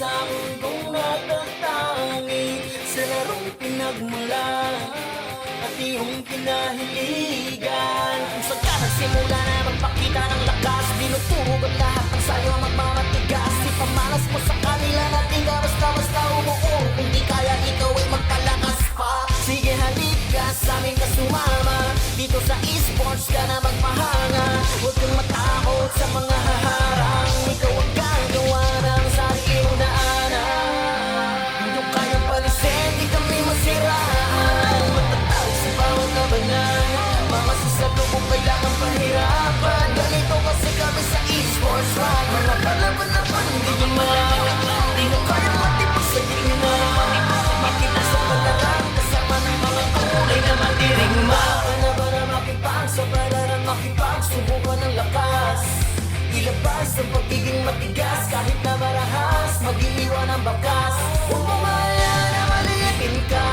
sa mundong natatangi sa larong pinagmulan at iyong pinahiligan. Kung saan ka nagsimula na magpakita ng lakas, dinutulog ang lahat ng sayo magmamatigas. Ipamalas mo sa kanila na di ka basta-basta umuo. Kung di kaya ikaw ay magpalakas pa. Sige halika sa amin ka sumama, dito sa esports ka na magpahanga. Huwag kang matakot sa mga haharang, ikaw ang gagawa ng sarili mong daanan. Hindi kayang palisin, di kami masiraan. Matatawag sa bawat labanan, mga sasalubong kailangan pahirapan. Ganito kasi kami sa esports run, mga palaban-laban hindi nyo malaman. Di nyo kayang matipag sa gitna, makita sa palarang kasama ng mga kulay na madirigma. Panaban ang makipag sa palarang makipag, subukan ng lakas. Ilabas ang pagiging matigas, kahit na marahas, mag-iiwan ang bakas. Huwag mo maya na maliitin ka,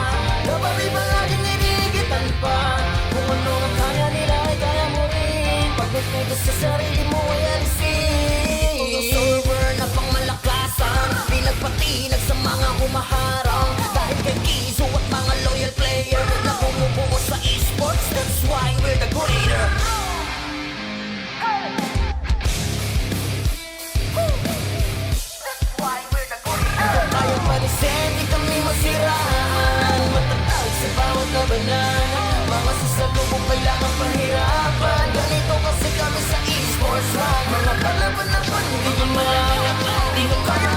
dapat di ba laging inigitan pa? Kung ano ang kaya nila ay kaya mo rin, pag nagpugas sa sarili mo ay alisin. Ang server na pang malakasan, pinagpatinag sa mga humaharang. Dahil kay Kizo at mga loyal player na bumubuo sa esports, that's why we're the greater. Kayang palisin, di kami masiraan. Matatawag sa bawat labanan, mga sasalubong kailangan pahirapan. Ganito kasi kami sa esports run, mga palaban-laban hindi nyo malaman. Di nyo kaya